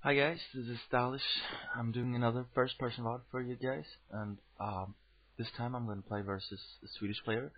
Hi guys, this is Stylish. I'm doing another first person VOD for you guys, and this time I'm going to play versus a Swedish player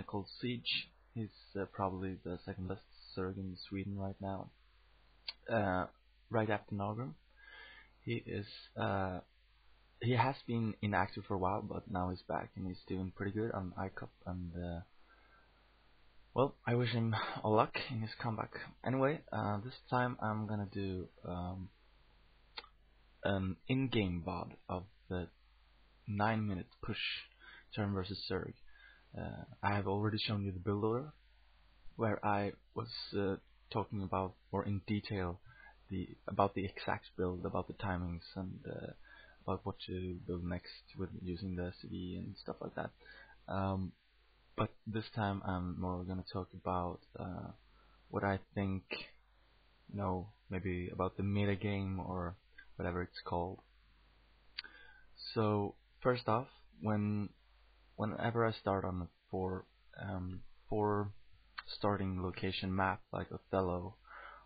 called Siege. He's probably the second best Zerg in Sweden right now, uh, right after Norgrim. He is he has been inactive for a while, but now he's back and he's doing pretty good on ICUP, and well, I wish him all luck in his comeback. Anyway, this time I'm gonna do an in-game VOD of the 9-minute push turn versus Zerg. I have already shown you the build order, where I was talking about more in detail about the exact build, about the timings, and about what to build next with using the CD and stuff like that. But this time I'm more going to talk about what I think, maybe about the meta game or whatever it's called. So first off, whenever I start on a four starting location map like Othello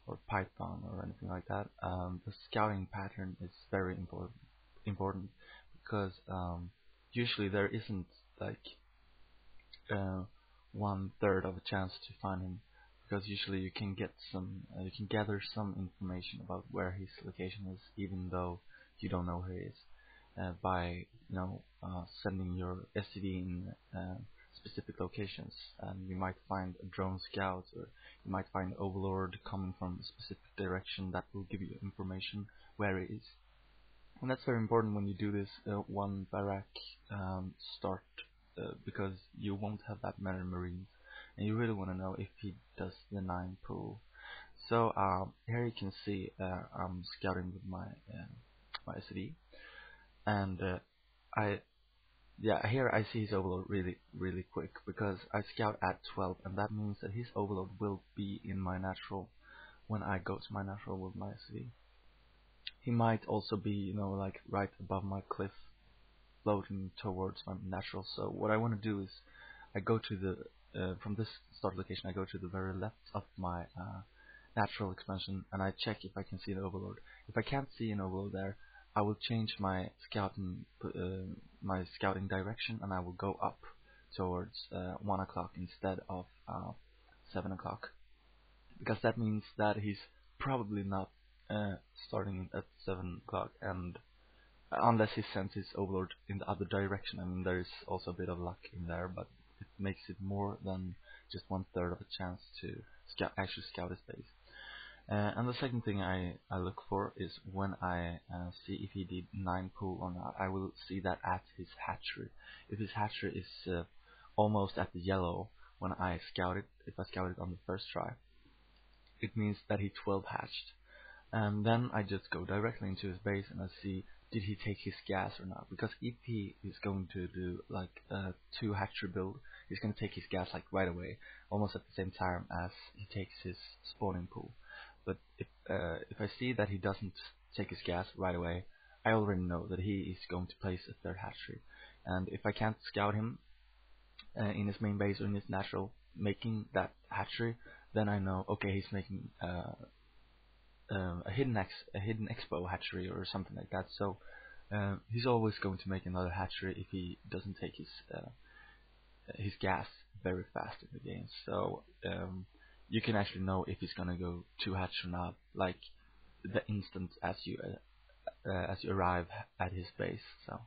or Python or anything like that, the scouting pattern is very important because usually there isn't like 1/3 of a chance to find him, because usually you can gather some information about where his location is, even though you don't know where he is, by sending your SCD in specific locations. And you might find a drone scout, or you might find Overlord coming from a specific direction that will give you information where he is. And that's very important when you do this one barrack start, because you won't have that many marines, and you really want to know if he does the 9 pool. So here you can see I'm scouting with my SCD, and here I see his overload really quick, because I scout at 12, and that means that his overload will be in my natural when I go to my natural with my SCD. He might also be, like right above my cliff, floating towards my natural. So what I want to do is I go to the from this start location, I go to the very left of my natural expansion, and I check if I can see the overload. If I can't see an overload there, I will change my scouting direction, and I will go up towards 1 o'clock instead of 7 o'clock, because that means that he's probably not starting at 7 o'clock, and unless he sends his overlord in the other direction. I mean, there is also a bit of luck in there, but it makes it more than just 1/3 of a chance to actually scout his base. And the second thing I look for is when I see if he did 9 pool or not. I will see that at his hatchery. If his hatchery is almost at the yellow when I scout it, if I scout it on the first try, it means that he 12 hatched. And then I just go directly into his base and I see, did he take his gas or not? Because if he is going to do like a 2 hatchery build, he's going to take his gas like right away, almost at the same time as he takes his spawning pool. But if I see that he doesn't take his gas right away, I already know that he is going to place a 3rd hatchery. And if I can't scout him in his main base or in his natural making that hatchery, then I know, okay, he's making a hidden expo hatchery or something like that. So he's always going to make another hatchery if he doesn't take his gas very fast in the game. So you can actually know if he's gonna go 2 hatch or not, like the instant as you arrive at his base. So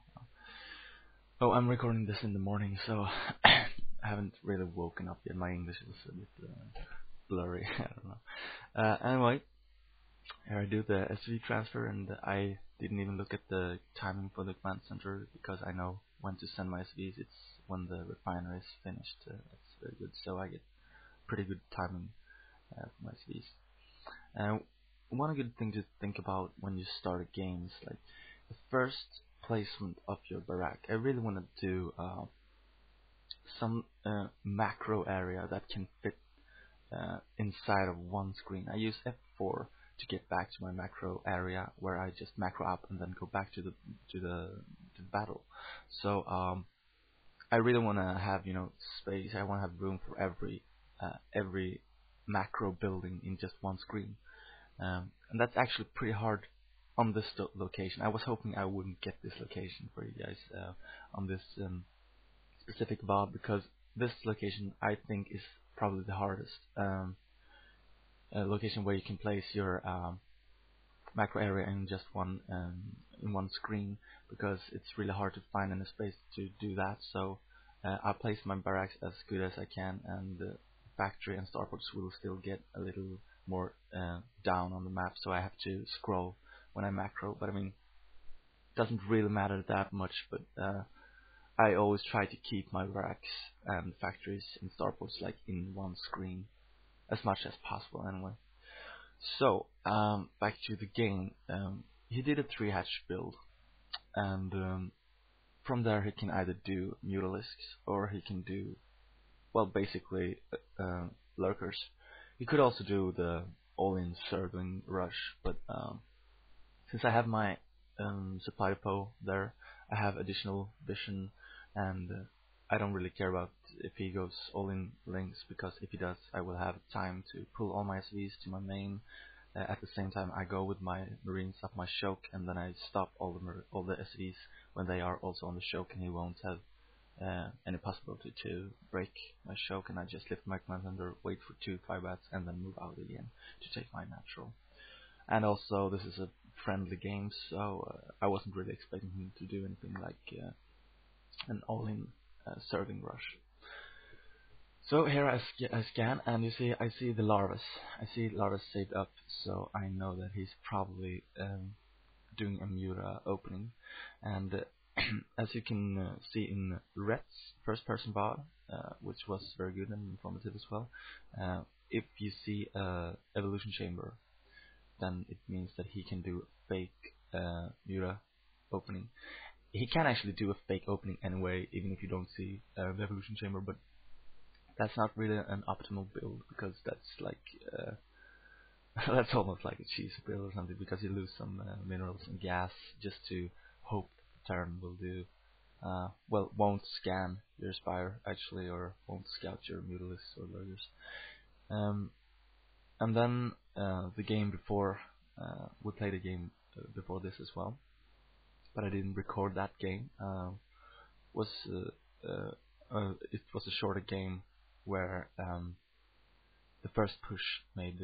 I'm recording this in the morning, so I haven't really woken up yet. My English is a bit blurry. I don't know. Anyway, here I do the SV transfer, and I didn't even look at the timing for the command center, because I know when to send my SVs. It's when the refinery is finished. That's very good, so I get pretty good timing for my SVs. One good thing to think about when you start a game is like the first placement of your barrack. I really want to do some macro area that can fit inside of one screen. I use F4 to get back to my macro area, where I just macro up and then go back to the battle. So I really want to have space. I want to have room for every macro building in just one screen. And that's actually pretty hard on this location. I was hoping I wouldn't get this location for you guys on this specific VOD, because this location I think is probably the hardest location where you can place your macro area in just in one screen, because it's really hard to find any space to do that. So I place my barracks as good as I can, and the factory and starports will still get a little more down on the map, so I have to scroll when I macro. But I mean, it doesn't really matter that much, but I always try to keep my barracks and factories and starports like in one screen as much as possible anyway. So back to the game. He did a 3-hatch build, and from there he can either do mutalisks or he can do, well, basically lurkers. He could also do the all-in circling rush, but since I have my supply depot there, I have additional vision, and I don't really care about if he goes all-in links, because if he does, I will have time to pull all my SVs to my main. At the same time, I go with my marines up my choke, and then I stop all the SVs when they are also on the choke, and he won't have any possibility to break my choke, and I just lift my command center, wait for 2 5-bats, and then move out again to take my natural. And also, this is a friendly game, so I wasn't really expecting him to do anything like an all-in serving rush. So here I scan, and you see I see the larvas. I see larvas saved up, so I know that he's probably doing a muta opening. And as you can see in Rhett's first-person VOD, which was very good and informative as well, if you see evolution chamber, then it means that he can do fake muta opening. He can actually do a fake opening anyway, even if you don't see the evolution chamber, but that's not really an optimal build, because that's like that's almost like a cheese build or something, because you lose some minerals and gas just to hope the turn will do well, won't scan your spire actually, or won't scout your mutalisks or lurkers. And then the game before, we played a game before this as well, but I didn't record that game. It was a shorter game where the first push made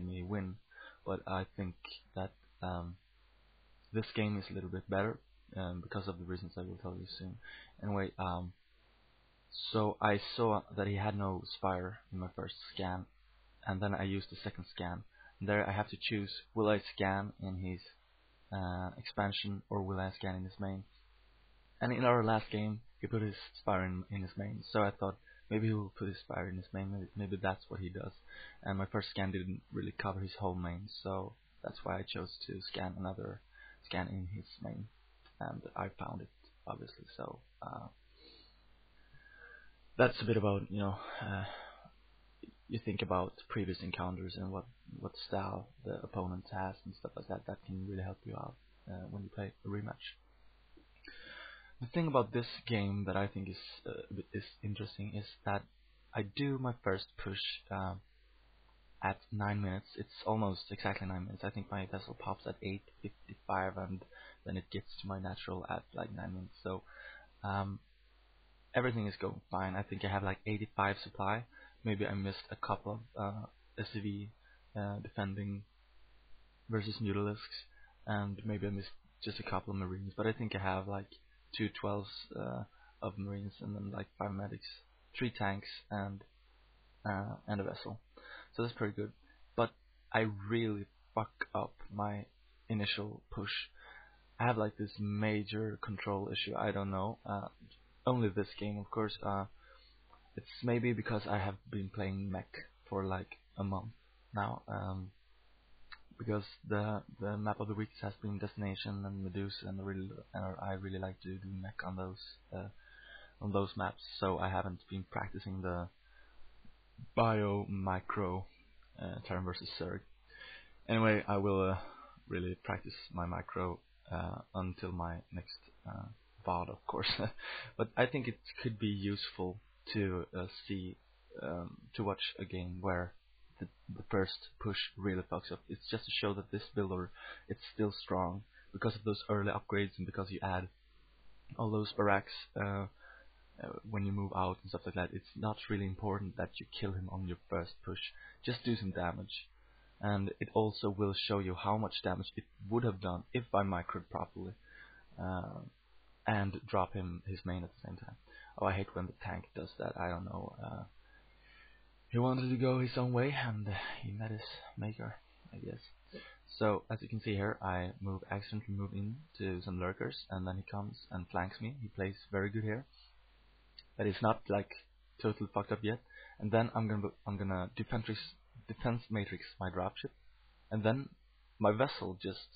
me win, but I think that this game is a little bit better because of the reasons I will tell you soon. Anyway, so I saw that he had no spire in my first scan, and then I used the second scan. And there I have to choose: will I scan in his expansion, or will I scan in his main? And in our last game, he put his spire in his main, so I thought maybe he will put his spire in his main. Maybe that's what he does. And my first scan didn't really cover his whole main, so that's why I chose to scan another scan in his main, and I found it, obviously. So that's a bit about, you think about previous encounters and what style the opponent has and stuff like that. That can really help you out when you play a rematch. The thing about this game that I think is interesting is that I do my first push at 9 minutes. It's almost exactly 9 minutes. I think my vessel pops at 8:55, and then it gets to my natural at like 9 minutes. So everything is going fine. I think I have like 85 supply. Maybe I missed a couple of SCV defending versus mutalisks, and maybe I missed just a couple of marines. But I think I have like 2 12s of marines, and then like 5 medics, 3 tanks, and a vessel. So that's pretty good. But I really fuck up my initial push. I have like this major control issue. I don't know. Only this game, of course. It's maybe because I have been playing mech for like a month now. Because the map of the week has been Destination and Medusa, and I really like to do mech on those maps. So I haven't been practicing the bio micro turn versus Zerg. Anyway, I will really practice my micro until my next VOD, of course. But I think it could be useful to see to watch a game where the first push really fucks up. It's just to show that this builder, it's still strong because of those early upgrades and because you add all those barracks when you move out and stuff like that. It's not really important that you kill him on your first push. Just do some damage. And it also will show you how much damage it would have done if I microed properly. And drop him his main at the same time. Oh, I hate when the tank does that. I don't know. He wanted to go his own way, and he met his maker, I guess. So, as you can see here, I accidentally move into some lurkers, and then he comes and flanks me. He plays very good here, but it's not like totally fucked up yet. And then I'm gonna defense matrix my dropship, and then my vessel just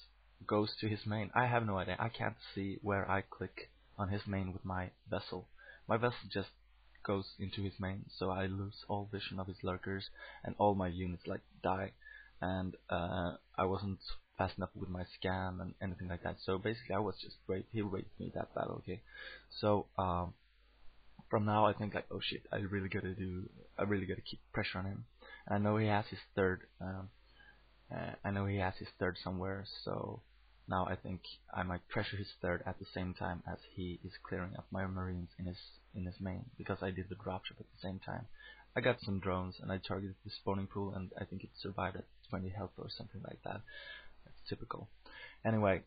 goes to his main. I have no idea. I can't see where I click on his main with my vessel. My vessel just goes into his main, so I lose all vision of his lurkers, and all my units like die. And I wasn't fast enough with my scan and anything like that. So basically, I was just great. He raped me that battle. Okay, so from now I think like, oh shit, I really gotta keep pressure on him. And I know he has his third. Somewhere, so now I think I might pressure his third at the same time as he is clearing up my marines in his main, because I did the dropship at the same time. I got some drones and I targeted the spawning pool, and I think it survived at 20 health or something like that. That's typical. Anyway,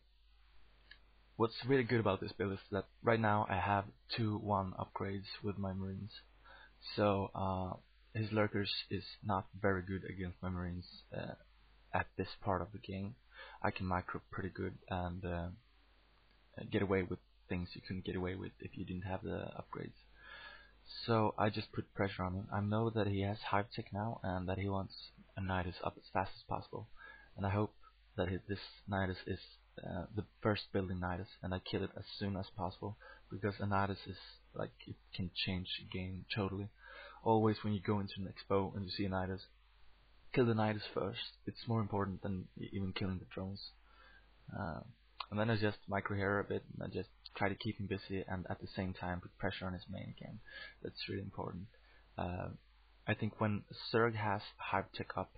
what's really good about this build is that right now I have 2-1 upgrades with my marines. So his lurkers is not very good against my marines at this part of the game. I can micro pretty good and get away with things you couldn't get away with if you didn't have the upgrades. So I just put pressure on him. I know that he has hive tech now and that he wants a Nidus up as fast as possible. And I hope that this Nidus is the first building Nidus, and I kill it as soon as possible, because a Nidus is like, it can change the game totally. Always when you go into an expo and you see a Nidus, kill the Nidus first. It's more important than even killing the drones. And then I just micro here a bit, and I just try to keep him busy, and at the same time put pressure on his main again. That's really important. I think when Zerg has hive tech up,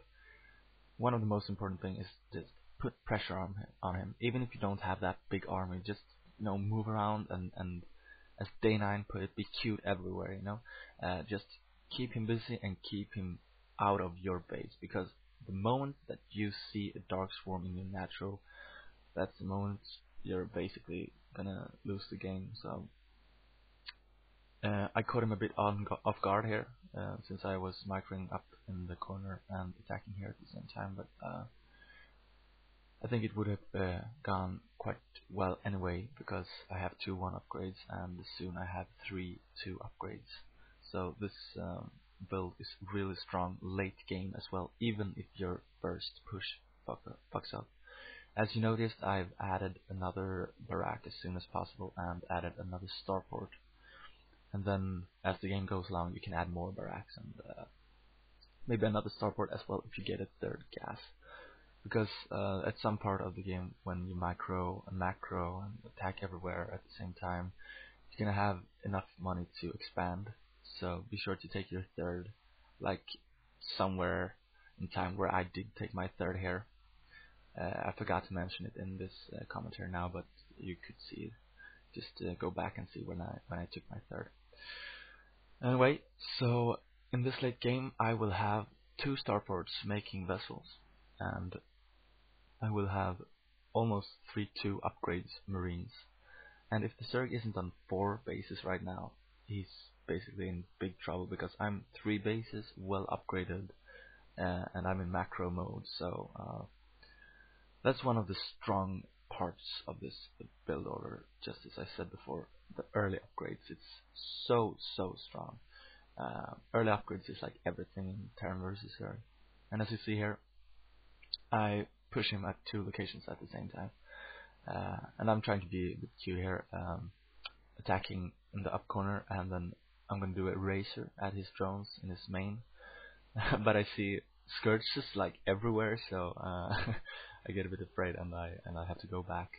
one of the most important things is just put pressure on him. Even if you don't have that big army, just move around and as Day 9 put it, be cute everywhere. Just keep him busy and keep him out of your base, because the moment that you see a dark swarm in your natural, that's the moment you're basically gonna lose the game. So I caught him a bit off guard here, since I was microing up in the corner and attacking here at the same time, but I think it would have gone quite well anyway, because I have 2-1 upgrades and soon I have 3-2 upgrades. So this build is really strong late game as well, even if your first push fucks up. As you noticed, I've added another barrack as soon as possible and added another starport. And then as the game goes along, you can add more barracks and maybe another starport as well if you get a third gas. Because at some part of the game, when you micro and macro and attack everywhere at the same time, you're gonna have enough money to expand. So be sure to take your third, like somewhere in time where I did take my third here. I forgot to mention it in this commentary now, but you could see it. Just go back and see when I took my third. Anyway, so in this late game, I will have 2 starports making vessels, and I will have almost 3-2 upgrades marines. And if the Zerg isn't on 4 bases right now, he's basically in big trouble, because I'm 3 bases well upgraded, and I'm in macro mode. So that's one of the strong parts of this build order. Just as I said before, the early upgrades, it's so strong. Early upgrades is like everything in Terran versus Zerg. And as you see here, I push him at 2 locations at the same time. And I'm trying to be a bit cute here, attacking in the up corner, and then I'm going to do a racer at his drones in his main. But I see scourges like everywhere, so I get a bit afraid, and I have to go back.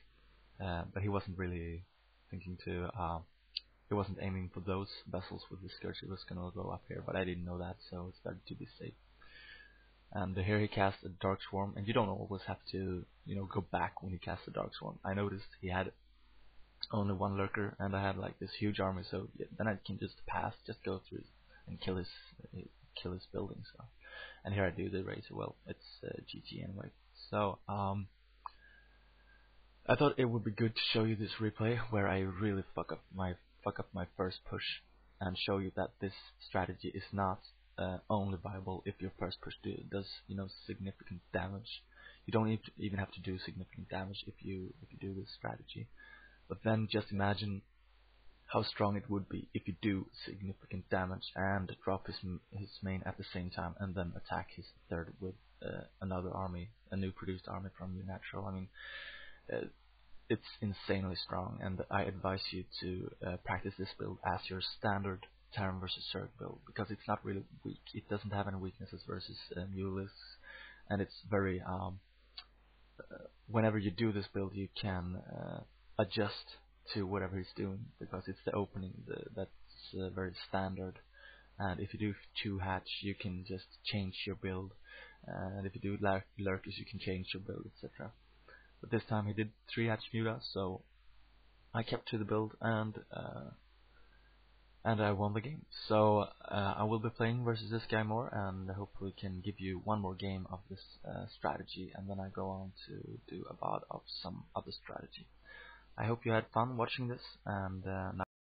But he wasn't really thinking to, he wasn't aiming for those vessels with the scourge. He was going to go up here, but I didn't know that, so it's better to be safe. And here he cast a Dark Swarm, and you don't always have to, go back when he casts a Dark Swarm. I noticed he had only one lurker, and I had like this huge army, so yeah, then I can just go through and kill his buildings. So. And here I do the razor. Well, it's GG anyway. So I thought it would be good to show you this replay where I really fuck up my first push, and show you that this strategy is not only viable if your first push does significant damage. You don't even have to do significant damage if you do this strategy. But then just imagine how strong it would be if you do significant damage and drop his main at the same time, and then attack his third with another army, a new produced army from your natural. I mean, it's insanely strong, and I advise you to practice this build as your standard Terran versus Zerg build, because it's not really weak. It doesn't have any weaknesses versus Mulis, and it's very whenever you do this build, you can adjust to whatever he's doing, because it's the opening that's very standard. And if you do 2 hatch, you can just change your build, and if you do lurkers, you can change your build, etc. But this time he did 3 hatch muta, so I kept to the build, and I won the game. So I will be playing versus this guy more, and hopefully can give you one more game of this strategy, and then I go on to do a VOD of some other strategy. I hope you had fun watching this, and